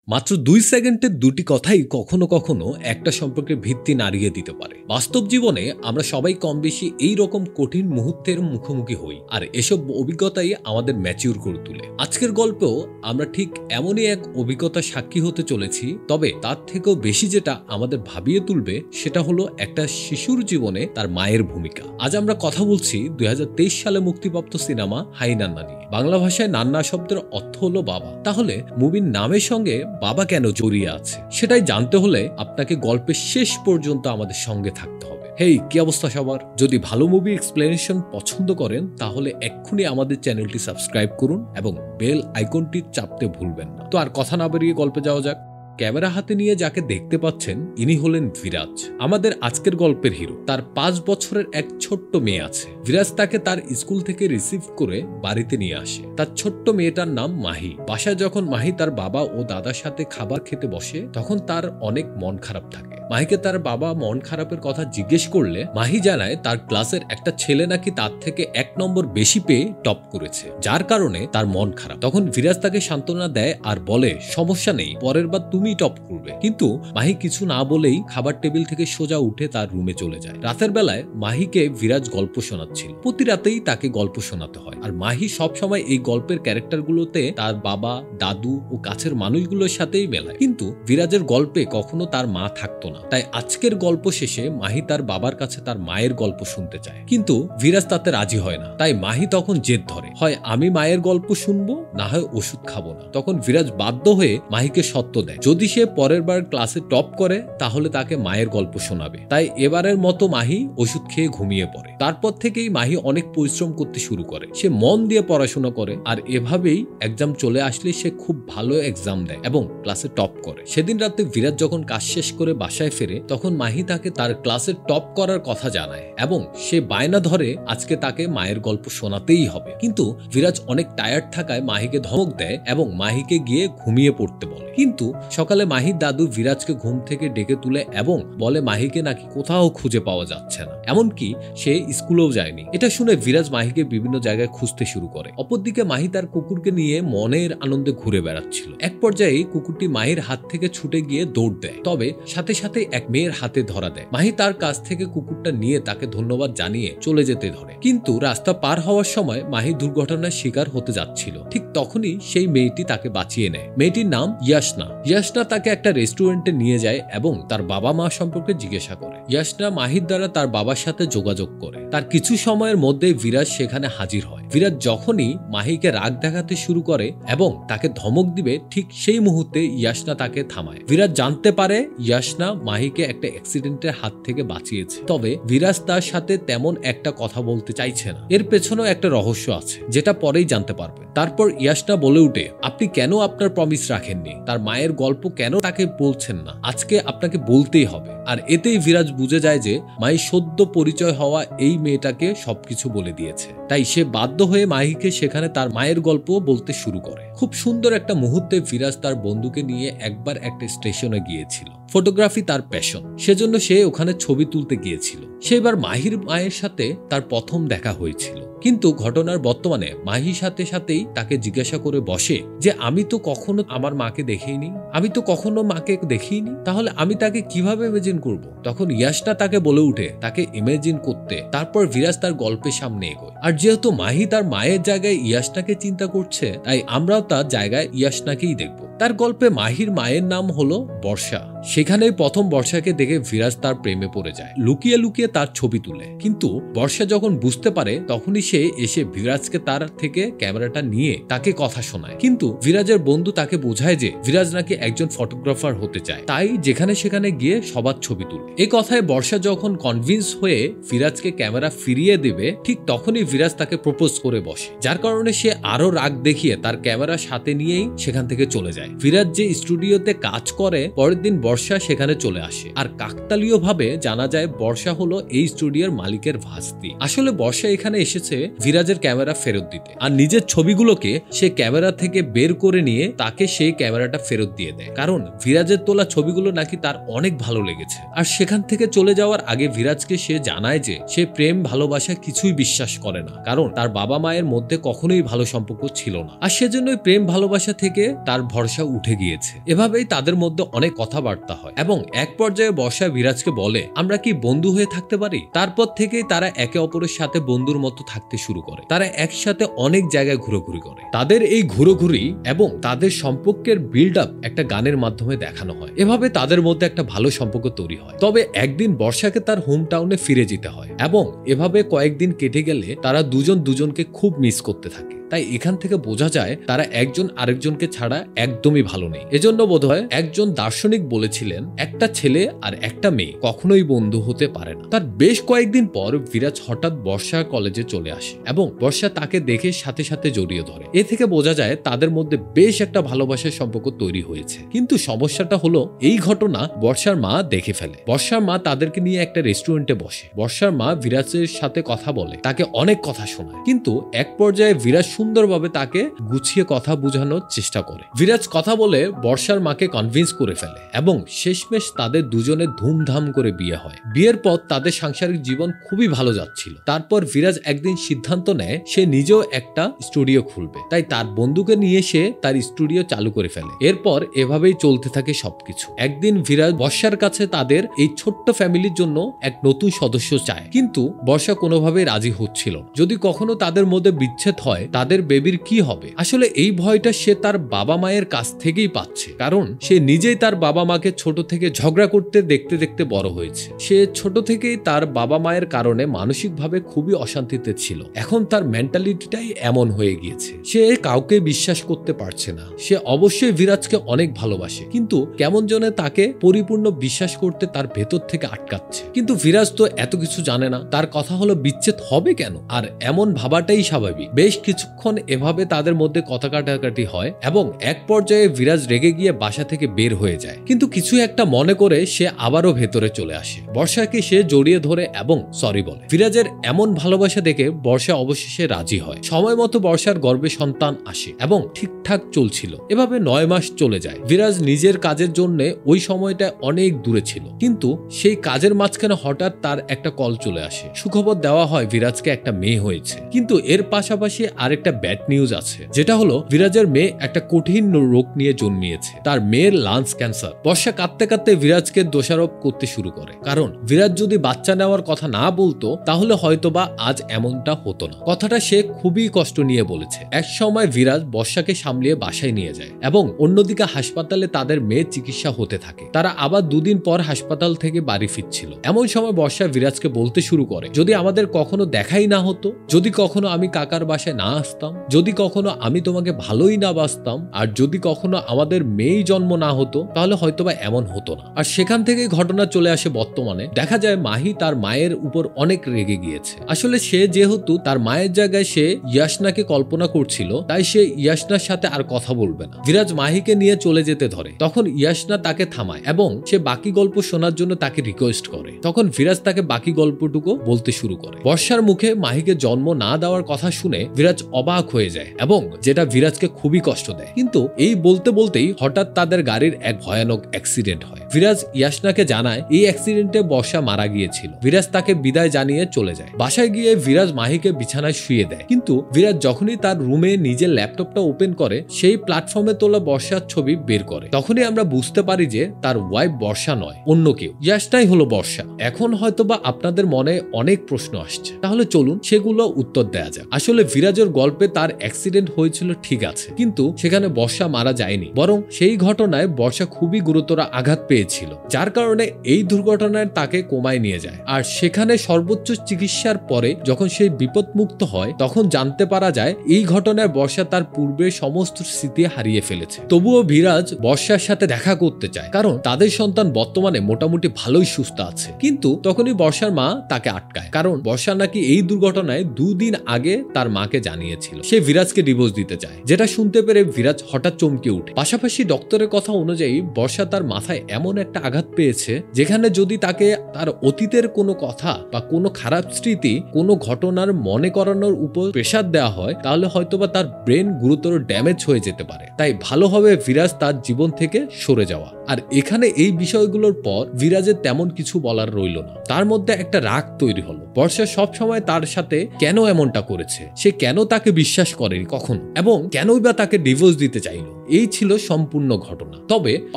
মাত্র ২ সেকেন্ডের দুটি কথাই কখনো কখনো একটা সম্পর্কের ভিত্তি নাড়িয়ে দিতে পারে। বাস্তব জীবনে আমরা সবাই কম বেশি এই রকম কঠিন মুহূর্তের মুখোমুখি হই, আর এসব অভিজ্ঞতাই আমাদের ম্যাচিউর করে তোলে। আজকের গল্পেও আমরা ঠিক এমনই এক অভিজ্ঞতা সাক্ষী হতে চলেছি, তবে তার থেকেও বেশি যেটা আমাদের ভাবিয়ে তুলবে সেটা হলো একটা শিশুর জীবনে তার মায়ের ভূমিকা। আজ আমরা কথা বলছি ২০২৩ সালে মুক্তিপ্রাপ্ত সিনেমা হাই নান্না নিয়ে। বাংলা ভাষায় নান্না শব্দের অর্থ হলো বাবা। তাহলে মুভির নামের সঙ্গে বাবা কেন জড়িয়ে আছে সেটাই জানতে হলে আপনাকে গল্পের শেষ পর্যন্ত আমাদের সঙ্গে থাকতে হবে। হেই, কি অবস্থা সবার? যদি ভালো মুভি এক্সপ্লেনেশন পছন্দ করেন তাহলে এক্ষুনি আমাদের চ্যানেলটি সাবস্ক্রাইব করুন এবং বেল আইকনটি চাপতে ভুলবেন না। তো আর কথা না বেরিয়ে গল্পে যাওয়া যাক। ক্যামেরা হাতে নিয়ে যাকে দেখতে পাচ্ছেন ইনি হলেন বিরাজ, আমাদের আজকের গল্পের হিরো। তার ৫ বছরের এক ছোট্ট মেয়ে আছে। বিরাজ তাকে তার স্কুল থেকে রিসিভ করে বাড়িতে নিয়ে আসে। তার ছোট্ট মেয়েটার নাম মাহি। বাসায় যখন মাহি তার বাবা ও দাদার সাথে খাবার খেতে বসে তখন তার অনেক মন খারাপ থাকে। মাহিকে তার বাবা মন খারাপের কথা জিজ্ঞেস করলে মাহি জানায় তার ক্লাসের একটা ছেলে নাকি তার থেকে ১ নম্বর বেশি পেয়ে টপ করেছে, যার কারণে তার মন খারাপ। তখন বিরাজ তাকে সান্ত্বনা দেয় আর বলে সমস্যা নেই, পরের বার তুমি টপ করবে। কিন্তু মাহি কিছু না বলেই খাবার টেবিল থেকে সোজা উঠে তার রুমে চলে যায়। রাতের বেলায় মাহিকে বিরাজ গল্প শোনাচ্ছিল। প্রতি রাতেই তাকে গল্প শোনাতে হয়, আর মাহি সবসময় এই গল্পের ক্যারেক্টারগুলোতে তার বাবা, দাদু ও কাছের মানুষগুলোর সাথেই মেলায়। কিন্তু বিরাজের গল্পে কখনো তার মা থাকতো না। তাই আজকের গল্প শেষে মাহি তার বাবার কাছে তার মায়ের গল্প শুনতে চায়, কিন্তু বিরাজ তাতে রাজি হয় না। তাই মাহি তখন জেদ ধরে, হয় আমি মায়ের গল্প শুনবো, না হয় ওষুধ খাবো না। তখন বিরাজ বাধ্য হয়ে মাহিকে সত্য দেয়, যদি সে পরের বার ক্লাসে টপ করে তাহলে তাকে মায়ের গল্প শোনাবে। তাই এবারের মতো মাহি ওষুধ খেয়ে ঘুমিয়ে পড়ে। তারপর থেকেই মাহি অনেক পরিশ্রম করতে শুরু করে। সে মন দিয়ে পড়াশোনা করে, আর এভাবেই এক্সাম চলে আসলে সে খুব ভালো এক্সাম দেয় এবং ক্লাসে টপ করে। সেদিন রাতে বিরাজ যখন কাজ শেষ করে বাসায় ফেরে তখন মাহি তাকে তার ক্লাসে টপ করার কথা জানায় এবং সে বায়না ধরে আজকে তাকে মায়ের গল্প শোনাতেই হবে। কিন্তু বিরাজ অনেক টায়ার্ড থাকায় মাহিকে ধমক দেয় এবং মাহিকে গিয়ে ঘুমিয়ে পড়তে বলে। কিন্তু সকালে মাহির দাদু বিরাজকে ঘুম থেকে ডেকে তুলে এবং বলে মাহিকে নাকি কোথাও খুঁজে পাওয়া যাচ্ছে না, এমনকি সে স্কুলেও যায়নি। এটা শুনে বিরাজ মাহিকে বিভিন্ন জায়গায় খুঁজতে শুরু করে। অপরদিকে মাহি তার কুকুরকে নিয়ে মনের আনন্দে ঘুরে বেড়াচ্ছিল। এক পর্যায়ে কুকুরটি মাহির হাত থেকে ছুটে গিয়ে দৌড় দেয়, তবে সাথে সাথে এক মেয়ের হাতে ধরা দেয়। মাহি তার কাছ থেকে কুকুরটা নিয়ে তাকে ধন্যবাদ জানিয়ে চলে যেতে ধরে, কিন্তু রাস্তা পার হওয়ার সময় মাহি দুর্ঘটনার শিকার হতে যাচ্ছিল। ঠিক তখনই সেই মেয়েটি তাকে বাঁচিয়ে নেয়। মেয়েটির নাম ইয়াসনা। ইয়াসনা তাকে একটা রেস্টুরেন্টে নিয়ে যায় এবং তার বাবা মা সম্পর্কে জিজ্ঞাসা করে। ইয়াসনা মাহির দ্বারা তার বাবার সাথে যোগাযোগ করে। তার কিছু সময়ের মধ্যে বিরাজ সেখানে হাজির হয়। বিরাজ যখনই মাহিকে রাগ দেখাতে শুরু করে এবং তাকে ধমক দিবে, ঠিক সেই মুহূর্তে ইয়াসনা তাকে থামায়। বিরাজ জানতে পারে ইয়াসনা মাহিকে একটা অ্যাক্সিডেন্টের হাত থেকে বাঁচিয়েছে, তবে বিরাজ তার সাথে তেমন একটা কথা বলতে চাইছে না। এর পেছনেও একটা রহস্য আছে, যেটা পরেই জানতে পারবেন। তারপর ইয়াসনা বলে উঠে, আপনি কেন আপনার প্রমিস রাখেননি? তার মায়ের গল্প কেন তাকে বলছেন না? আজকে আপনাকে বলতেই হবে। আর এতেই বিরাজ বুঝে যায় যে মাহি সদ্য পরিচয় হওয়া এই মেয়েটাকে সবকিছু বলে দিয়েছে। তাই সে বাধ্য হয়ে মাহিকে সেখানে তার মায়ের গল্প বলতে শুরু করে। খুব সুন্দর একটা মুহূর্তে বিরাজ তার বন্ধুকে নিয়ে একবার একটা স্টেশনে গিয়েছিল। ফটোগ্রাফি তার প্যাশন, সেজন্য সে ওখানে ছবি তুলতে গিয়েছিল। সেবার মাহির মায়ের সাথে তার প্রথম দেখা হয়েছিল। কিন্তু ঘটনার বর্তমানে মাহির সাথে সাথেই তাকে জিজ্ঞাসা করে বসে যে আমি তো কখনো আমার মাকে দেখিনি, আমি তো কখনো মাকে দেখিনি, তাহলে আমি তাকে কিভাবে ইমেজিন করব? তখন ইয়াসনা তাকে বলে উঠে তাকে ইমেজিন করতে। তারপর বিরাজ তার গল্পের সামনে এগোয়। আর যেহেতু মাহি তার মায়ের জায়গায় ইয়াসনাকে চিন্তা করছে, তাই আমরাও তার জায়গায় ইয়াসনাকেই দেখব। তার গল্পে মাহির মায়ের নাম হলো বর্ষা। সেখানেই প্রথম বর্ষাকে দেখে বিরাজ তার প্রেমে পড়ে যায়। লুকিয়ে লুকিয়ে তার ছবি তুলে। কিন্তু বর্ষা যখন বুঝতে পারে তখনই সে এসে বিরাজকে তার থেকে ক্যামেরাটা নিয়ে তাকে কথা শোনায়। কিন্তু বিরাজের বন্ধু তাকে বোঝায় যে বিরাজ নাকি একজন ফটোগ্রাফার হতে চায়, তাই যেখানে সেখানে গিয়ে সবার ছবি তুলে। এই কথায় বর্ষা যখন কনভিন্স হয়ে বিরাজকে ক্যামেরা ফিরিয়ে দেবে, ঠিক তখনই বিরাজ তাকে প্রপোজ করে বসে, যার কারণে সে আরো রাগ দেখিয়ে তার ক্যামেরা সাথে নিয়েই সেখান থেকে চলে যায়। বিরাজ যে স্টুডিওতে কাজ করে, পরের দিন বর্ষা সেখানে চলে আসে। আর কাকতালীয় ভাবে জানা যায় বর্ষা হলো এই স্টুডিওর মালিকের ভাস্তি। আসলে বর্ষা এখানে এসেছে বিরাজের ক্যামেরা ফেরত দিতে, আর নিজের ছবিগুলোকে সে ক্যামেরা থেকে বের করে নিয়ে তাকে সেই ক্যামেরাটা ফেরত দিয়ে দেয়, কারণ বিরাজের তোলা ছবিগুলো নাকি তার অনেক ভালো লেগেছে। আর সেখান থেকে চলে যাওয়ার আগে বিরাজকে সে জানায় যে সে প্রেম ভালোবাসা কিছুই বিশ্বাস করে না, কারণ তার বাবা মায়ের মধ্যে কখনোই ভালো সম্পর্ক ছিল না, আর সেজন্যই প্রেম ভালোবাসা থেকে তার ভরসা উঠে গিয়েছে। এভাবেই তাদের মধ্যে অনেক কথাবার্তা হয় এবং এক পর্যায়ে বর্ষা বিরাজকে বলে, আমরা কি বন্ধু হয়ে থাকতে পারি? তারপর থেকেই তারা একে অপরের সাথে বন্ধুর মতো থাকতে শুরু করে। তারা একসাথে অনেক জায়গায় ঘোরাঘুরি করে। তাদের এই ঘোরাঘুরি এবং তাদের সম্পর্কের বিল্ড আপ একটা গানের মাধ্যমে দেখানো হয়। এভাবে তাদের মধ্যে একটা ভালো সম্পর্ক তৈরি হয়। তবে একদিন বর্ষাকে তার হোম টাউনে ফিরে যেতে হয় এবং এভাবে কয়েকদিন কেটে গেলে তারা দুজন দুজনকে খুব মিস করতে থাকে। তাই এখান থেকে বোঝা যায় তারা একজন আরেকজনকে ছাড়া একদমই ভালো নেই। এজন্য বোধহয় একজন দার্শনিক বলেছিলেন, একটা ছেলে আর একটা মেয়ে কখনোই বন্ধু হতে পারে না। তার বেশ কয়েকদিন পর বিরাজ হঠাৎ বর্ষা কলেজে চলে আসে এবং বর্ষা তাকে দেখে সাথে সাথে জড়িয়ে ধরে। এ থেকে বোঝা যায় তাদের মধ্যে বেশ একটা ভালোবাসার সম্পর্ক তৈরি হয়েছে। কিন্তু সমস্যাটা হলো এই ঘটনা বর্ষার মা দেখে ফেলে। বর্ষার মা তাদেরকে নিয়ে একটা রেস্টুরেন্টে বসে। বর্ষার মা বিরাজের সাথে কথা বলে, তাকে অনেক কথা শোনায়, কিন্তু এক পর্যায়ে বিরাজ সুন্দরভাবে তাকে গুছিয়ে কথা বোঝানোর চেষ্টা করে। বিরাজ কথা বলে বর্ষার মাকে কনভিন্স করে ফেলে এবং শেষমেশ তাদের দুজনের ধুমধাম করে বিয়ে হয়। বিয়ের পর তাদের সাংসারিক জীবন খুবই ভালো যাচ্ছিল। তারপর বিরাজ একদিন সিদ্ধান্ত নেয় সে নিজেও একটা স্টুডিও খুলবে। তাই তার বন্ধুকে নিয়ে সে তার স্টুডিও চালু করে ফেলে। এরপর এভাবেই চলতে থাকে সবকিছু। একদিন বিরাজ বর্ষার কাছে তাদের এই ছোট্ট ফ্যামিলির জন্য এক নতুন সদস্য চায়, কিন্তু বর্ষা কোনোভাবেই রাজি হচ্ছিল। যদি কখনো তাদের মধ্যে বিচ্ছেদ হয় তাদের বেবির কি হবে? আসলে এই ভয়টা সে তার বাবা মায়ের কাছ থেকেই পাচ্ছে, কারণ সে নিজেই তার বাবা মাকে ছোট থেকে ঝগড়া করতে দেখতে দেখতে বড় হয়েছে। সে ছোট থেকেই তার বাবা মায়ের কারণে মানসিকভাবে খুবই অশান্তিতে ছিল। এখন তার মেন্টালিটিটাই এমন হয়ে গিয়েছে, সে কাউকে বিশ্বাস করতে পারছে না। সে অবশ্যই বিরাজকে অনেক ভালোবাসে, কিন্তু কেমন জনে তাকে পরিপূর্ণ বিশ্বাস করতে তার ভেতর থেকে আটকাচ্ছে। কিন্তু বিরাজ তো এত কিছু জানে না। তার কথা হলো বিচ্ছেদ হবে কেন, আর এমন ভাবাটাই স্বাভাবিক। বেশ কিছুক্ষণ এভাবে তাদের মধ্যে কথা কাটাকাটি হয় এবং এক পর্যায়ে বিরাজ রেগে গিয়ে বাসা থেকে বের হয়ে যায়। কিন্তু কিছু একটা মনে করে সে আবারও ভেতরে চলে আসে। বর্ষাকে সে জড়িয়ে ধরে এবং সরি বলে। বিরাজের এমন ভালোবাসা দেখে বর্ষা অবশেষে রাজি হয়। সময় মতো বর্ষার গর্ভে সন্তান আসে এবং ঠিকঠাক চলছিল। এভাবে 9 মাস চলে যায়। বিরাজ নিজের কাজের জন্য ওই সময়টা অনেক দূরে ছিল, কিন্তু সেই কাজের মাঝখানে হঠাৎ তার একটা কল চলে আসে। সুখবর দেওয়া হয় বিরাজকে একটা মেয়ে হয়েছে। কিন্তু এর পাশাপাশি আরেকটা ব্যাড নিউজ আছে, যেটা হলো বিরাজের মেয়ে একটা কঠিন রোগ নিয়ে জন্মিয়েছে। তার মেয়ের লাংস ক্যান্সার। বর্ষা কাঁদতে কাঁদতে বিরাজকে দোষারোপ করতে শুরু করে, কারণ বিরাজ যদি বাচ্চা নেওয়ার কথা না বলতো তাহলে হয়তোবা আজ এমনটা হতো না। কথাটা সে খুবই কষ্ট নিয়ে বলেছে। এক সময় বিরাজ বর্ষাকে সামলিয়ে বাসায় নিয়ে যায় এবং অন্যদিকে হাসপাতালে তাদের মেয়ের চিকিৎসা হতে থাকে। তারা আবার 2 দিন পর হাসপাতাল থেকে বাড়ি ফিরছিল। এমন সময় বর্ষা বিরাজকে বলতে শুরু করে, যদি আমাদের কখনো দেখাই না হতো, যদি কখনো আমি কাকার বাসায় না আসতাম, যদি কখনো আমি তোমাকে ভালোই না বাসতাম, আর যদি কখনো আমাদের মেয়েই জন্ম না হতো, তাহলে হয়তোবা এমন হতো না। আর সেখান থেকে ঘটনা চলে আসে বর্তমানে। দেখা যায় মাহি তার মায়ের উপর অনেক রেগে গিয়েছে। আসলে সে যেহেতু তার মায়ের জায়গায় সে ইয়াসনাকে কল্পনা করছিল, তাই সে ইয়াসনার সাথে আর কথা বলবে না। বিরাজ মাহিকে নিয়ে চলে যেতে ধরে। তখন ইয়াসনা তাকে থামায় এবং সে বাকি গল্প শোনার জন্য তাকে রিকোয়েস্ট করে। তখন বিরাজ তাকে বাকি গল্পটুকু বলতে শুরু করে। বর্ষার মুখে মাহিকে জন্ম না দেওয়ার কথা শুনে বিরাজ অবাক হয়ে যায় এবং যেটা বিরাজকে খুবই কষ্ট দেয়। কিন্তু এই বলতে বলতেই হঠাৎ তাদের গাড়ির এক ভয়ানক অ্যাক্সিডেন্ট হয়। বিরাজ ইয়াসনাকে জানায় এই অ্যাক্সিডেন্টে বর্ষা মারা গিয়েছিল। বিরাজ তাকে বিদায় জানিয়ে চলে যায়। বাসায় গিয়ে বিরাজ মাহিকে বিছানায় শুয়ে দেয়, কিন্তু বিরাজ যখনই তার রুমে নিজের ল্যাপটপটা ওপেন করে সেই প্ল্যাটফর্মে তোলা বর্ষার ছবি বের করে। তখনই আমরা বুঝতে পারি যে তার ওয়াইফ বর্ষা নয়, অন্য কেউ। ইয়াসনাই হলো বর্ষা। এখন হয়তোবা আপনাদের মনে অনেক প্রশ্ন আসছে, তাহলে চলুন সেগুলো উত্তর দেয়া যাক। আসলে বিরাজের গল্পে তার অ্যাক্সিডেন্ট হয়েছিল ঠিক আছে, কিন্তু সেখানে বর্ষা মারা যায়নি, বরং সেই ঘটনায় বর্ষা খুবই গুরুতর আঘাত পেয়েছিল, যার কারণে এই দুর্ঘটনায় তাকে কোমায় নিয়ে যায়। আর সেখানে সর্বোচ্চ চিকিৎসার পরে যখন সেই বিপদমুক্ত হয় তখন জানতে পারা যায় এই ঘটনায় বর্ষা তার পূর্বের সমস্ত স্মৃতি হারিয়ে ফেলেছে। তবুও বিরাজ বর্ষার সাথে দেখা করতে চায়, কারণ তাদের সন্তান বর্তমানে মোটামুটি ভালোই সুস্থ আছে। কিন্তু তখনই বর্ষার মা তাকে আটকায়, কারণ বর্ষা নাকি এই দুর্ঘটনায় 2 দিন আগে তার মাকে জানিয়েছিল সে বিরাজকে ডিভোর্স দিতে চায়। যেটা শুনতে পেরে বিরাজ হঠাৎ চমকে উঠে। পাশাপাশি ডক্টরের কথা অনুযায়ী বর্ষা তার মাথায় এমন এমন একটা আঘাত পেয়েছে যেখানে যদি তাকে তার অতীতের কোনো কথা বা কোনো খারাপ স্মৃতি, কোনো ঘটনার মনে করানোর উপর প্রেসার দেওয়া হয়, তাহলে হয়তোবা তার ব্রেন গুরুতর ড্যামেজ হয়ে যেতে পারে। তাই ভালো হবে বিরাজ তার জীবন থেকে সরে যাওয়া। আর এখানে এই বিষয়গুলোর পর বিরাজের তেমন কিছু বলার রইল না। তার মধ্যে একটা রাগ তৈরি হলো। বর্ষা সব সময় তার সাথে কেন এমনটা করেছে, সে কেন তাকে বিশ্বাস করেনি কখনো, এবং কেনই বা তাকে ডিভোর্স দিতে চাইলো, এই ছিল সম্পূর্ণ ঘটনা। তবে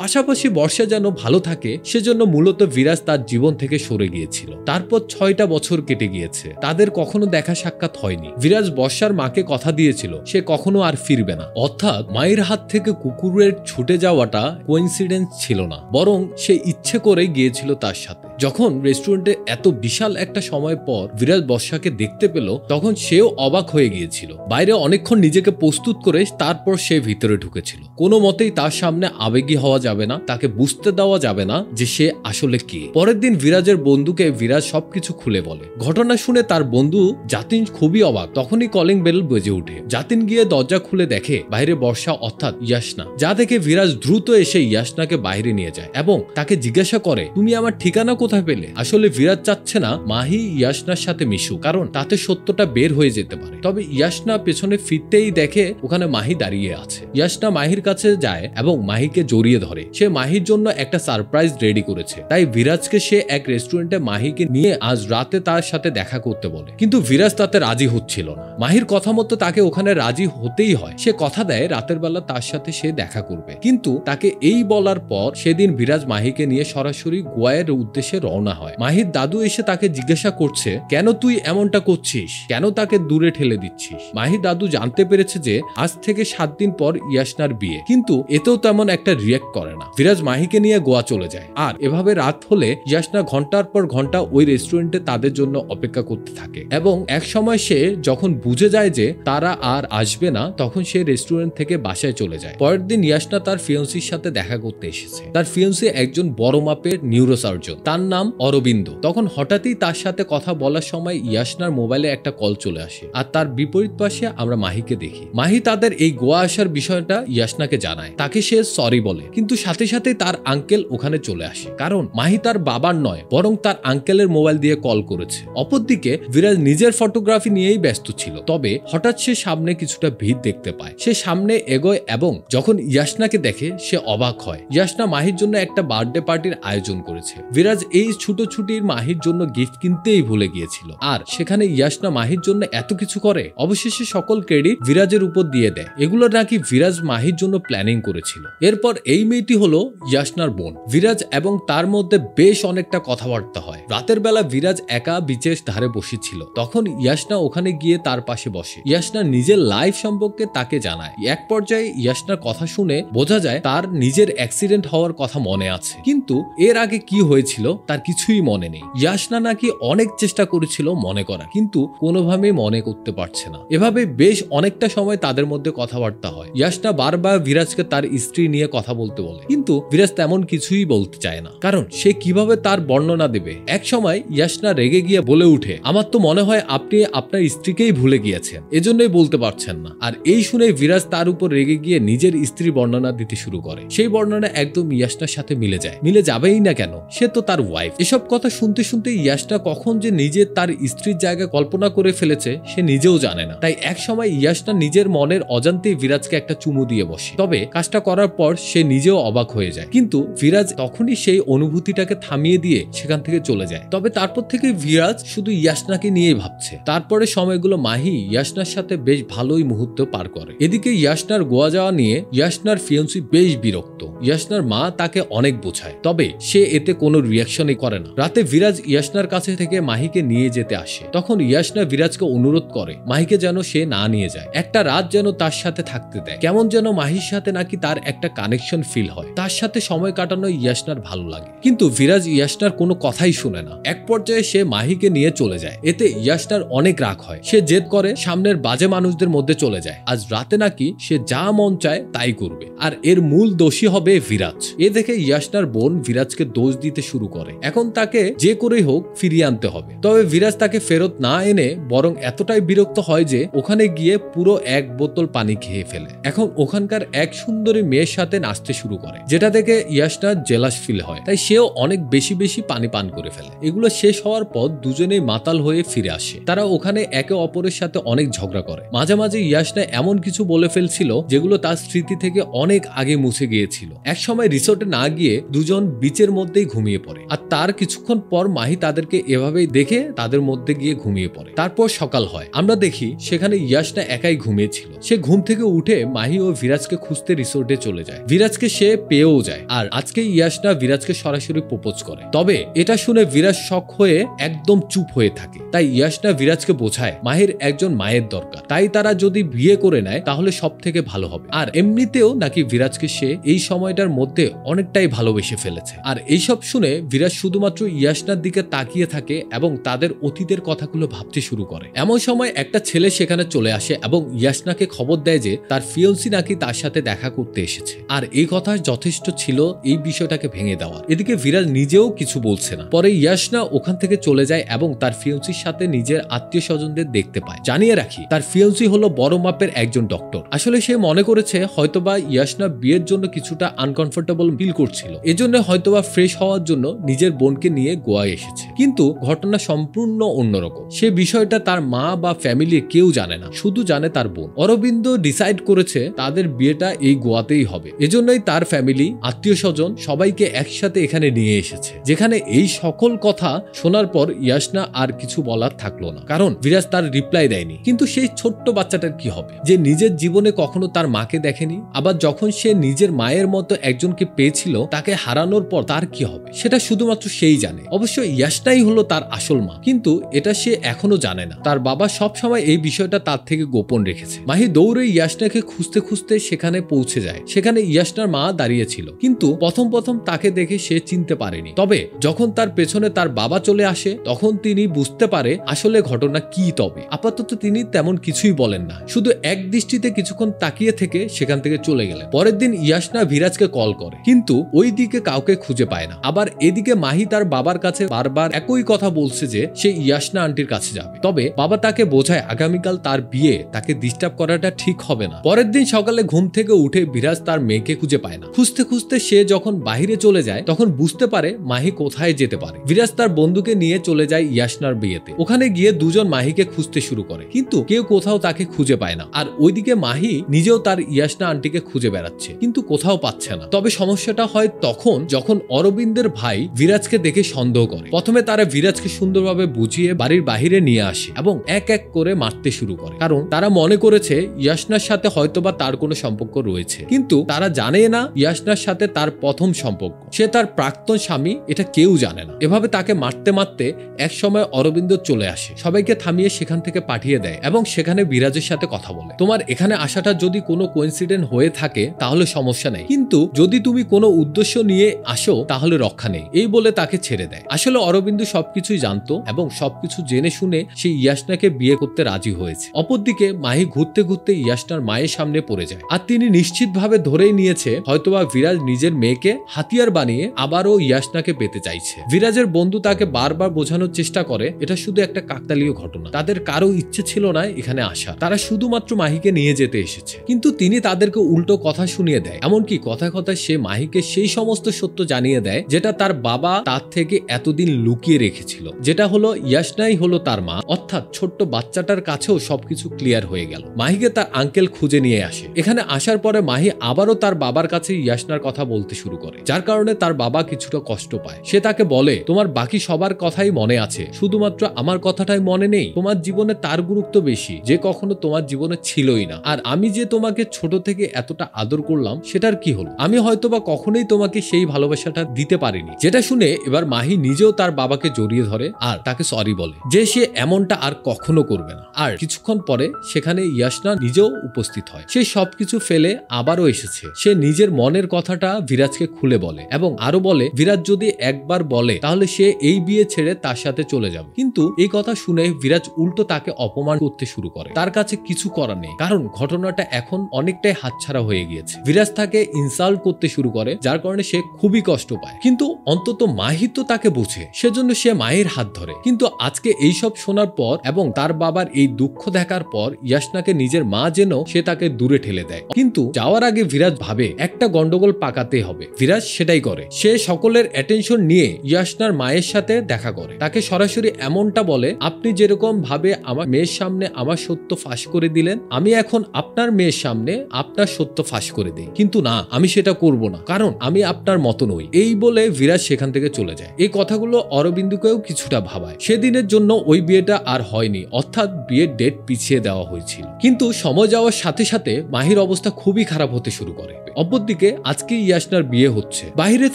পাশাপাশি বর্ষা যেন ভালো থাকে সেজন্য মূলত বিরাজ তার জীবন থেকে সরে গিয়েছিল। তারপর 6টা বছর কেটে গিয়েছে, তাদের কখনো দেখা সাক্ষাৎ হয়নি। বিরাজ বর্ষার মাকে কথা দিয়েছিল সে কখনো আর ফিরবে না। অর্থাৎ মায়ের হাত থেকে কুকুরের ছুটে যাওয়াটা কোইন্সিডেন্স ছিল না, বরং সে ইচ্ছে করে গিয়েছিল তার সাথে। যখন রেস্টুরেন্টে এত বিশাল একটা সময় পর বিরাজ বর্ষাকে দেখতে পেল, তখন সেও অবাক হয়ে গিয়েছিল। বাইরে অনেকক্ষণ নিজেকে প্রস্তুত করে তারপর সে ভিতরে ঢুকেছিল। কোনো মতেই তার সামনে আবেগী হওয়া যাবে না, তাকে বুঝতে দেওয়া যাবে না যে সে আসলে কে। পরের দিন বিরাজের বন্ধুকে বিরাজ সবকিছু খুলে বলে। ঘটনা শুনে তার বন্ধু জাতিন খুবই অবাক। তখনই কলিং বেল বেজে ওঠে। জাতিন গিয়ে দরজা খুলে দেখে বাইরে বর্ষা অর্থাৎ ইয়াসনা। যা দেখে বিরাজ দ্রুত এসে ইয়াসনাকে বাইরে নিয়ে যায় এবং তাকে জিজ্ঞাসা করে, তুমি আমার ঠিকানা কোথায় পেলে? আসলে বিরাজ চাচ্ছে না মাহি ইয়াসনার সাথে মিশুক, কারণ তাতে সত্যটা বের হয়ে যেতে পারে। তবে ইয়াসনা পেছনে ফিরতেই দেখে ওখানে মাহি দাঁড়িয়ে আছে। ইয়াসনা মাহির কাছে যায় এবং মাহিকে জড়িয়ে ধরে। সে মাহির জন্য একটা সারপ্রাইজ রেডি করেছে, তাই বিরাজকে সে এক রেস্টুরেন্টে মাহিকে নিয়ে আজ রাতে তার সাথে দেখা করতে বলে। কিন্তু বিরাজ তাতে রাজি হচ্ছিল না। মাহির কথা মতো তাকে ওখানে রাজি হতেই হয়। সে কথা দেয় রাতের বেলা তার সাথে সে দেখা করবে। কিন্তু তাকে এই বলার পর সেদিন বিরাজ মাহিকে নিয়ে সরাসরি গোয়ার উদ্দেশ্যে রওনা হয়। মাহির দাদু এসে তাকে জিজ্ঞাসা করছে, কেন তুই এমনটা করছিস, কেন তাকে দূরে ঠেলে দিচ্ছিস? মাহির দাদু জানতে পেরেছে যে আজ থেকে 7 দিন পর ইয়াসনার বিয়ে, কিন্তু এতেও তেমন একটা রিয়েক্ট করে না। বিরাজ মাহিকে নিয়ে গোয়া চলে যায়। আর এভাবে রাত হলে ইয়াসনা ঘন্টার পর ঘন্টা ওই রেস্টুরেন্টে তাদের জন্য অপেক্ষা করতে থাকে এবং এক সময় সে যখন বুঝে যায় যে তারা আর আসবে না, তখন সে রেস্টুরেন্ট থেকে বাসায় চলে যায়। পরের দিন ইয়াসনা তার ফিয়ন্সির সাথে দেখা করতে এসেছে। তার ফিয়ন্সি একজন বড় মাপের নিউরোসার্জন, তার নাম অরবিন্দ। তখন হঠাৎই তার সাথে কথা বলার সময় ইয়াসনার মোবাইলে একটা কল চলে আসে আর তার বিপরীত পাশে আমরা মাহিকে দেখি। মাহি তাদের এই গোয়া আসার বিষয়টা ইয়াসনাকে জানায়, তাকে সে সরি বলে, কিন্তু সাথে সাথে তার আঙ্কেল ওখানে চলে আসে, কারণ মাহি তার বাবার নয় বরং তার আঙ্কেলের মোবাইল দিয়ে কল করেছে। অপরদিকে বিরাজ নিজের ফটোগ্রাফি নিয়েই ব্যস্ত ছিল। তবে হঠাৎ সে সামনে কিছুটা ভিড় দেখতে পায়। সে সামনে এগোয় এবং যখন ইয়াসনাকে দেখে সে অবাক হয়। ইয়াসনা মাহির জন্য একটা বার্থডে পার্টির আয়োজন করেছে। বিরাজ এই ছুটোছুটির মাহির জন্য গিফট কিনতেই ভুলে গিয়েছিল, আর সেখানে ইয়াসনা মাহির জন্য এত কিছু করে। অবশেষে সকল ক্রেডিট বিরাজের উপর দিয়ে দেয়। এগুলো নাকি বিরাজ মাহির জন্য প্ল্যানিং করেছিল। এরপর এই মেয়েটি হলো ইয়াসনার বোন বিরাজ, এবং তার মধ্যে বেশ অনেকটা কথাবার্তা হয়। রাতের বেলা বিরাজ একা বিচের ধারে বসেছিল, তখন ইয়াসনা ওখানে গিয়ে তার পাশে বসে। ইয়াসনা নিজের লাইফ সম্পর্কে তাকে জানায়। এক পর্যায়ে ইয়াসনার কথা শুনে বোঝা যায় তার নিজের অ্যাক্সিডেন্ট হওয়ার কথা মনে আছে, কিন্তু এর আগে কি হয়েছিল তার কিছুই মনে নেই। ইয়াসনা নাকি অনেক চেষ্টা করেছিল মনে করা, কিন্তু কোনোভাবেই মনে করতে পারছে না। এভাবে বেশ অনেকটা সময় তাদের মধ্যে কথাবার্তা হয়। ইয়াসনা বারবার বিরাজকে তার স্ত্রী নিয়ে কথা বলতে বলে, কিন্তু বিরাজ তেমন কিছুই বলতে চায় না, কারণ সে কিভাবে তার বর্ণনা দেবে। এক সময় ইয়াসনা রেগে গিয়ে বলে উঠে, আমার তো মনে হয় আপনি আপনার স্ত্রীকেই ভুলে গিয়েছেন, এজন্যই বলতে পারছেন না। আর এই শুনে বিরাজ তার উপর রেগে গিয়ে নিজের স্ত্রী বর্ণনা দিতে শুরু করে। সেই বর্ণনা একদম ইয়াসনার সাথে মিলে যায়। মিলে যাবেই না কেন, সে তো তার ওয়াইফ। এসব কথা শুনতে শুনতে ইয়াসনা কখন যে নিজে তার স্ত্রীর জায়গা কল্পনা করে ফেলেছে সে নিজেও জানে না। তাই এক সময় ইয়াসনা নিজের মনের অজান্তেই বিরাজকে একটা চুমু দিয়ে বসে। তবে কাজটা করার পর সে নিজেও অবাক হয়ে যায়, কিন্তু বিরাজ তখনই সেই অনুভূতিটাকে থামিয়ে দিয়ে সেখান থেকে চলে যায়। তবে তারপর থেকে বিরাজ শুধু ইয়াসনাকে নিয়েই ভাবছে। তারপরে সময়গুলো মাহি ইয়াসনার সাথে বেশ ভালোই মুহূর্ত পার করে। এদিকে ইয়াসনার গোয়া যাওয়া নিয়ে ইয়াসনার ফিয়ন্সি বেশ বিরক্ত। ইয়াসনার মা তাকে অনেক বোঝায়, তবে সে এতে কোনো রিয়াকশনই করে না। রাতে বিরাজ ইয়াসনার কাছে থেকে মাহিকে নিয়ে যেতে আসে। তখন ইয়াসনা বিরাজকে অনুরোধ করে মাহিকে যেন সে না নিয়ে যায়, একটা রাত যেন তার সাথে থাকতে দেয়। কেমন যেন মাহির সাথে নাকি তার একটা কানেকশন ফিল হয়, তার সাথে সময় কাটানো ইয়াসনার ভালো লাগে। কিন্তু বিরাজ ইয়াসনার কোনো কথাই শুনে না। এক পর্যায়ে সে মাহিকে নিয়ে চলে যায়। এতে ইয়াসনার অনেক রাগ হয়। সে জেদ করে সামনের বাজে মানুষদের মধ্যে চলে যায়। আজ রাতে নাকি সে যা মন চায় তাই করবে, আর এর মূল দোষী হবে বিরাজ। এ দেখে ইয়াসনার বোন বিরাজকে দোষ দিতে শুরু করে। করে। এখন তাকে যে করেই হোক ফিরিয়ে আনতে হবে। তবে বিরাজ তাকে ফেরত না এনে বরং এতটাই বিরক্ত হয় যে ওখানে গিয়ে পুরো এক বোতল পানি খেয়ে ফেলে। এখন ওখানকার এক সুন্দরী মেয়ের সাথে নাচতে শুরু করে, যেটা থেকে ইয়াশনা জেলাস ফিল হয়, তাই সেও অনেক বেশি বেশি পানি পান করে ফেলে। এগুলো শেষ হওয়ার পর দুজনেই মাতাল হয়ে ফিরে আসে। তারা ওখানে একে অপরের সাথে অনেক ঝগড়া করে। মাঝে মাঝে ইয়াশনা এমন কিছু বলে ফেলছিল যেগুলো তার স্মৃতি থেকে অনেক আগে মুছে গিয়েছিল। এক সময় রিসোর্টে না গিয়ে দুজন বিচের মধ্যেই ঘুমিয়ে পড়ে, আর তার কিছুক্ষণ পর মাহি তাদেরকে এভাবেই দেখে তাদের মধ্যে গিয়ে ঘুমিয়ে পড়ে। তারপর সকাল হয়, আমরা দেখি সেখানে ইয়াশনা একাই ঘুমিয়েছিল। সে ঘুম থেকে উঠে মাহি ও বিরাজকে খুঁজতে রিসোর্টে চলে যায়। বিরাজকে সে পেয়েও যায়, আর আজকে ইয়াশনা বিরাজকে সরাসরি প্রপোজ করে। তবে এটা শুনে বিরাজ শক হয়ে একদম চুপ হয়ে থাকে। তাই ইয়াশনা বিরাজকে বোঝায় মাহির একজন মায়ের দরকার, তাই তারা যদি বিয়ে করে নেয় তাহলে সব থেকে ভালো হবে। আর এমনিতেও নাকি বিরাজকে সে এই সময়টার মধ্যে অনেকটাই ভালোবেসে ফেলেছে। আর এইসব শুনে বিরাজ শুধুমাত্র ইয়াশনার দিকে তাকিয়ে থাকে এবং তাদের অতীতের কথাগুলো ভাবতে শুরু করে। এমন সময় একটা ছেলে সেখানে চলে আসে এবং ইয়াশনাকে খবর দেয় যে তার ফিয়ন্সি নাকি তার সাথে দেখা করতে এসেছে। আর এই কথা যথেষ্ট ছিল এই বিষয়টাকে ভেঙে দেওয়ার। এদিকে বিরাজ নিজেও কিছু বলছে না। পরে ইয়াশনা ওখান থেকে চলে যায় এবং তার ফিয়ন্সির সাথে নিজের আত্মীয় স্বজনদের দেখতে পায়। জানিয়ে রাখি, তার ফিয়ন্সি হলো বড় মাপের একজন ডক্টর। আসলে সে মনে করেছে হয়তোবা ইয়াশনা বিয়ের জন্য কিছুটা আনকমফোর্টেবল ফিল করছিল, এজন্য হয়তোবা ফ্রেশ হওয়ার জন্য নিজের বোনকে নিয়ে গোয়ায় এসেছে। কিন্তু ঘটনা সম্পূর্ণ অন্যরকম। সে বিষয়টা তার মা বা ফ্যামিলির কেউ জানে না, শুধু জানে তার বোন। অরবিন্দ ডিসাইড করেছে তাদের বিয়েটা এই গোয়াতেই হবে। এজন্যই তার ফ্যামিলি, আত্মীয় স্বজন সবাইকে একসাথে এখানে নিয়ে এসেছে। যেখানে এই সকল কথা শোনার পর ইয়াশনা আর কিছু বলার থাকলো না, কারণ বিরাজ তার রিপ্লাই দেয়নি। কিন্তু সেই ছোট্ট বাচ্চাটার কি হবে, যে নিজের জীবনে কখনো তার মাকে দেখেনি? আবার যখন সে নিজের মায়ের মতো একজনকে পেয়েছিল, তাকে হারানোর পর তার কি হবে সেটা শুধুমাত্র সেই জানে। অবশ্য ইয়াশনাই হলো তার আসল মা, কিন্তু এটা সে এখনো জানে না। তার বাবা সব সময় এই বিষয়টা তার থেকে গোপন রেখেছে। মাহি দৌড়ে ইয়াশনাকে খুঁজতে খুঁজতে সেখানে পৌঁছে যায়। সেখানে ইয়াশনার মা দাঁড়িয়ে ছিল, কিন্তু প্রথম তাকে দেখে সে চিনতে পারেনি। তবে যখন তার পেছনে তার বাবা চলে আসে, তখন তিনি বুঝতে পারে আসলে ঘটনা কি। তবে আপাতত তিনি তেমন কিছুই বলেন না, শুধু এক দৃষ্টিতে কিছুক্ষণ তাকিয়ে থেকে সেখান থেকে চলে গেলেন। পরের দিন ইয়াশনা বিরাজকে কল করে, কিন্তু ওই দিকে কাউকে খুঁজে পায় না। আবার এদিকে মাহি তার বাবার কাছে বারবার একই কথা বলছে যে সে ইয়াশনা আন্টির কাছে যাবে। তবে বাবা তাকে বোঝায় আগামীকাল তার বিয়ে, তাকে ডিস্টার্ব করাটা ঠিক হবে না। পরের দিন সকালে ঘুম থেকে উঠে বিরাজ তার মেয়েকে খুঁজে পায় না। খুঁজতে খুঁজতে সে যখন বাহিরে চলে যায়, তখন বুঝতে পারে মাহি কোথায় যেতে পারে। বিরাজ তার বন্ধুকে নিয়ে চলে যায় ইয়াশনার বিয়েতে। ওখানে গিয়ে দুজন মাহিকে খুঁজতে শুরু করে, কিন্তু কেউ কোথাও তাকে খুঁজে পায় না। আর ওইদিকে মাহি নিজেও তার ইয়াশনা আন্টিকে খুঁজে বেড়াচ্ছে, কিন্তু কোথাও পাচ্ছে না। তবে সমস্যাটা হয় তখন যখন অরবিন্দের ভাই বিরাজকে দেখে সন্দেহ করে। প্রথমে তারা বিরাজকে সুন্দরভাবে বুঝিয়ে বাড়ির বাহিরে নিয়ে আসে এবং এক এক করে মারতে শুরু করে, কারণ তারা মনে করেছে ইয়াশনার সাথে হয়তোবা তার কোনো সম্পর্ক রয়েছে। কিন্তু তারা জানে না ইয়াশনার সাথে তার প্রথম সম্পর্ক, সে তার প্রাক্তন স্বামী, এটা কেউ জানে না। এভাবে তাকে মারতে মারতে এক সময় অরবিন্দ চলে আসে, সবাইকে থামিয়ে সেখান থেকে পাঠিয়ে দেয় এবং সেখানে বিরাজের সাথে কথা বলে। তোমার এখানে আসাটা যদি কোনো কোইন্সিডেন্ট হয়ে থাকে তাহলে সমস্যা নেই, কিন্তু যদি তুমি কোনো উদ্দেশ্য নিয়ে আসো তাহলে রক্ষা নেই, এই বলে তাকে ছেড়ে দেয়। আসলে অরবিন্দ সবকিছুই জানতো এবং সবকিছু জেনে শুনে সে ইয়াশনাকে বিয়ে করতে রাজি হয়েছে। অপরদিকে মাহি ঘুরতে ঘুরতে ইয়াশনার মায়ের সামনে পড়ে যায়, আর তিনি নিশ্চিতভাবে ধরেই নিয়েছে হয়তোবা বিরাজ নিজের মেয়েকে হাতিয়ার বানিয়ে আবারও ইয়াশনাকে পেতে চাইছে। বিরাজের বন্ধু তাকে বারবার বোঝানোর চেষ্টা করে এটা শুধু একটা কাকতালীয় ঘটনা, তাদের কারো ইচ্ছে ছিল না এখানে আসা, তারা শুধুমাত্র মাহিকে নিয়ে যেতে এসেছে। কিন্তু তিনি তাদেরকে উল্টো কথা শুনিয়ে দেয়, এমনকি কথায় কথায় সে মাহিকে সেই সমস্ত সত্য জানিয়ে দেয় যেটা তার বাবা তার থেকে এতদিন লুকিয়ে রেখেছিল, যেটা হলো ইয়াশনাই হলো তার মা। অর্থাৎ ছোট্ট বাচ্চাটার কাছেও সবকিছু ক্লিয়ার হয়ে গেল। মাহিকে তার আঙ্কেল খুঁজে নিয়ে আসে। এখানে আসার পরে মাহি আবারও তার বাবার কাছে ইয়াশনার কথা বলতে শুরু করে, যার কারণে তার বাবা কিছুটা কষ্ট পায়। সে তাকে বলে তোমার বাকি সবার কথাই মনে আছে, শুধুমাত্র আমার কথাটাই মনে নেই। তোমার জীবনে তার গুরুত্ব বেশি যে কখনো তোমার জীবনে ছিলই না। আর আমি যে তোমাকে ছোট থেকে এতটা আদর করলাম সেটার কি হলো? আমি হয়তোবা কখনোই তোমাকে সেই ভালোবাসাটা দিতে পারিনি। যেটা শুনে এবার মাহি নিজেও তার বাবাকে জড়িয়ে ধরে আর তাকে সরি বলে যে সে এমনটা আর কখনো করবে না। আর কিছুক্ষণ পরে সেখানে ইয়াশনা নিজেও উপস্থিত হয়। সে সবকিছু ফেলে আবারও এসেছে। সে নিজের মনের কথাটা বিরাজকে খুলে বলে এবং আরো বলে বিরাজ যদি একবার বলে তাহলে সে এই বিয়ে ছেড়ে তার সাথে চলে যাবে। কিন্তু এই কথা শুনে বিরাজ উল্টো তাকে অপমান করতে শুরু করে। তার কাছে কিছু করার নেই, কারণ ঘটনাটা এখন অনেকটাই হাতছাড়া হয়ে গিয়েছে। বিরাজ তাকে ইনসাল্ট করতে শুরু করে, যার কারণে সে খুবই কষ্ট পায়। কিন্তু অন্তত অন্তত মাহি তো তাকে বুঝে, সেজন্য সে মায়ের হাত ধরে। কিন্তু আজকে এইসব শোনার পর এবং তার বাবার এই দুঃখ দেখার পর ইয়াসনাকে নিজের মা যেন সে তাকে দূরে ঠেলে দেয়। কিন্তু যাওয়ার আগে বিরাজ ভাবে একটা গন্ডগোল পাকাতেই হবে। বিরাজ সেটাই করে। সে সকলের অ্যাটেনশন নিয়ে ইয়াসনার মায়ের সাথে দেখা করে, তাকে সরাসরি এমনটা বলে, আপনি যেরকম ভাবে আমার মেয়ের সামনে আমার সত্য ফাঁস করে দিলেন, আমি এখন আপনার মেয়ের সামনে আপনার সত্য ফাঁস করে দিই। কিন্তু না, আমি সেটা করব না, কারণ আমি আপনার মতো নই। এই বলে বিরাজ সেখান থেকে চলে যায়। এই কথাগুলো অরবিন্দকেও কিছুটা ভাবায়। সেদিনের জন্য ওই বিয়েটা আর হয়নি, অর্থাৎ বিয়ের ডেট পিছিয়ে দেওয়া হয়েছিল। কিন্তু সময় যাওয়ার সাথে সাথে মাহির অবস্থা খুবই খারাপ হতে শুরু করে। অপরদিকে আজকে ইয়াসনার বিয়ে হচ্ছে। বাইরে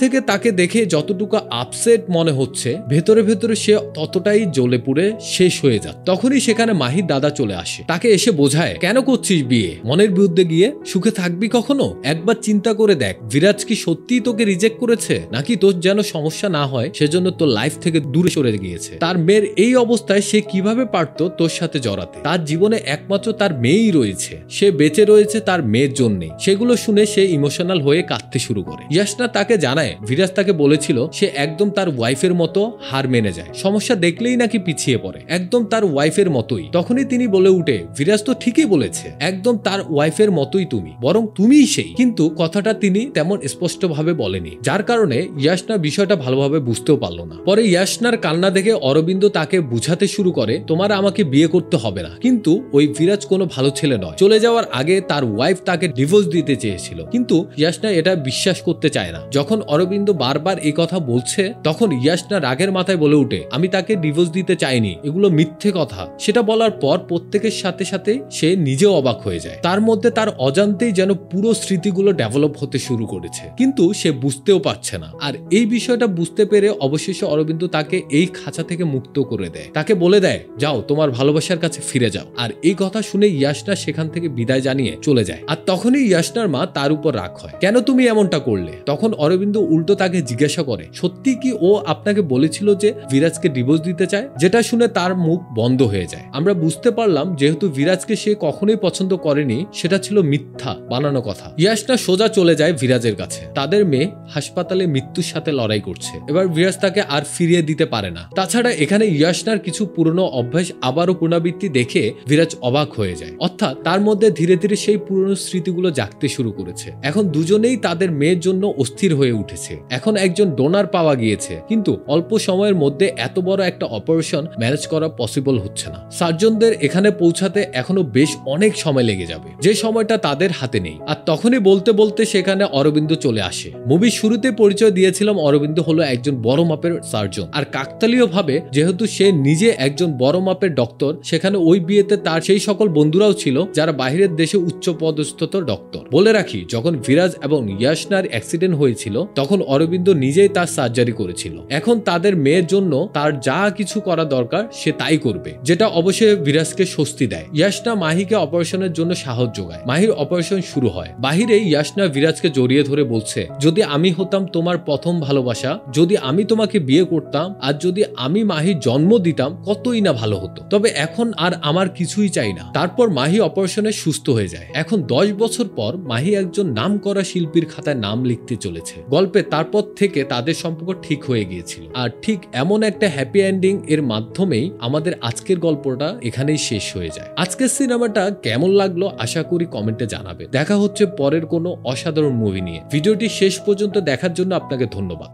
থেকে তাকে দেখে যতটুকু আপসেট মনে হচ্ছে, ভেতরে ভেতরে সে ততটাই জ্বলে পুড়ে শেষ হয়ে যায়। তখনই সেখানে মাহির দাদা চলে আসে, তাকে এসে বোঝায়, কেন করছিস বিয়ে? মনের বিরুদ্ধে গিয়ে সুখে থাকবি কখনো? একবার চিন্তা করে দেখ, বিরাজ কি সত্যিই তোকে রিজেক্ট করেছে, নাকি তোর যেন সমস্যা না হয় সেজন্য তোর লাইফ থেকে দূরে সরে গিয়েছে? তার মেয়ের এই অবস্থায় সে কিভাবে পারতো তোর সাথে জড়াতে? তার জীবনে একমাত্র তার মেয়েই রয়েছে, সে বেঁচে রয়েছে তার মেয়ের জন্যে। সেগুলো শুনে সে ইমোশনাল হয়ে কাঁদতে শুরু করে। ইয়াসনা তাকে জানায় বিরাজ তাকে বলেছিল সে একদম তার ওয়াইফের মতো হার মেনে যায়, সমস্যা দেখলেই নাকি পিছিয়ে পড়ে, একদম তার ওয়াইফের মতোই। তখনই তিনি বলে উঠে, বিরাজ তো ঠিকই বলেছে, একদম তার ওয়াইফের মতোই তুমি, বরং তুমিই সেই। কিন্তু কথাটা তিনি তেমন স্পষ্ট ভাবে বলেনি, যার কারণে ইয়াসনা বিষয়টা ভালোভাবে বুঝতেও পারলো না। পরে ইয়াসনার কান্না দেখে অরবিন্দ তাকে বুঝাতে শুরু করে, তোমার আমাকে বিয়ে করতে হবে না। কিন্তু ওই বিরাজ কোনো ভালো ছেলে নয়। চলে যাওয়ার আগে তার ওয়াইফ তাকে ডিভোর্স দিতে চেয়েছিল, কিন্তু ইয়াসনা এটা বিশ্বাস করতে চায় না। যখন অরবিন্দ বারবার এই কথা বলছে, তখন ইয়াসনা রাগের মাথায় বলে উঠে, আমি তাকে ডিভোর্স দিতে চাইনি, এগুলো মিথ্যে কথা। সেটা বলার পর প্রত্যেকের সাথে সাথে সে নিজেও অবাক হয়ে যায়। তার মধ্যে তার অজান্তেই যেন পুরো স্মৃতিগুলো ডেভেলপ হতে শুরু করেছে, কিন্তু সে বুঝতেও পারছে না। আর এই বিষয়টা বুঝতে পেরে অবশেষে অরবিন্দ তাকে এই খাঁচা থেকে মুক্ত করে দেয়, তাকে বলে দেয়, যাও তোমার ভালোবাসার কাছে ফিরে যাও। আর এই কথা শুনে ইয়াসনা সেখান থেকে বিদায় জানিয়ে চলে যায়। আর তখনই ইয়াসনার মা তার উপর রাগ হয়, কেন তুমি এমনটা করলে? তখন অরবিন্দ উল্টো তাকে জিজ্ঞাসা করে, সত্যি কি ও আপনাকে বলেছিল যে বিরাজকে ডিভোর্স দিতে চায়? যেটা শুনে তার মুখ বন্ধ হয়ে যায়। আমরা বুঝতে পারলাম যেহেতু বিরাজকে সে কখনোই পছন্দ করেনি, সেটা ছিল মিথ্যা বানানো কথা। ইয়াসনা সোজা চলে যায় বিরাজের কাছে। তাদের মেয়ে হাসপাতালে মৃত্যুর সাথে লড়াই করছে। এবার বিরাজ তাকে আর ফিরিয়ে দিতে পারে না। তাছাড়া এখানে ইয়াসনার কিছু পুরনো অভ্যাস আবারও পুনরাবৃত্তি দেখে বিরাজ অবাক হয়ে যায়, অর্থাৎ তার মধ্যে ধীরে ধীরে সেই পুরনো স্মৃতিগুলো জাগতে শুরু করেছে। এখন দুজনেই তাদের মেয়ের জন্য অস্থির হয়ে উঠেছে। এখন একজন ডোনার পাওয়া গিয়েছে, কিন্তু অল্প সময়ের মধ্যে এত বড় একটা অপারেশন ম্যানেজ করা পসিবল হচ্ছে না। সার্জনদের এখানে পৌঁছাতে এখনো বেশ অনেক সময় লেগে যাবে, যে সময়টা তাদের হাতে নেই। আর তখনই বলতে বলতে সেখানে অরবিন্দ চলে আসে। মুভির শুরুতে পরিচয় দিয়েছিলাম অরবিন্দ হলো একজন বড় মাপের সার্জন। আর কাকতালীয় ভাবে যেহেতু সে নিজে একজন বড় মাপের ডক্টর, সেখানে ওই বিয়েতে তার সেই সকল বন্ধুরাও ছিল যারা বাহিরের দেশে উচ্চ পদস্থ ডক্টর। বলে রাখি, যখন বিরাজ এবং ইয়াসনার অ্যাক্সিডেন্ট হয়েছিল তখন অরবিন্দ নিজেই তার সার্জারি করেছিল। এখন তাদের মেয়ের জন্য তার যা কিছু করা দরকার সে তাই করবে, যেটা অবশ্যই বিরাজকে স্বস্তি দেয়। ইয়াসনা মাহিকে অপারেশনের জন্য সাহস যোগায়। মাহির অপারেশন শুরু হয়। বাহিরে ইয়াসনা বিরাজকে জড়িয়ে ধরে বলছে, যদি আমি হতাম তোমার প্রথম ভালোবাসা, যদি আমি তোমাকে বিয়ে করতাম, আর যদি আমি মাহির জন্ম দিতাম, কতই না ভালো হতো। তবে এখন আর আমার কিছুই চাই না। তারপর মাহি অপারেশনে সুস্থ হয়ে যায়। এখন 10 বছর পর মাহি একজন নামকরা শিল্পীর খাতায় নাম লিখতে চলেছে। গল্পে তারপর থেকে তাদের সম্পর্ক ঠিক হয়ে গিয়েছিল। আর ঠিক এমন একটা হ্যাপি এন্ডিং এর মাধ্যমেই আমাদের আজকের গল্পটা এখানেই শেষ হয়ে যায়। আজকের সিনেমাটা কেমন লাগলো আশা করি কমেন্টে জানাবে। দেখা হচ্ছে পরের কোনো অসাধারণ মুভি নিয়ে। ভিডিওটি শেষ পর্যন্ত দেখার জন্য আপনাকে ধন্যবাদ।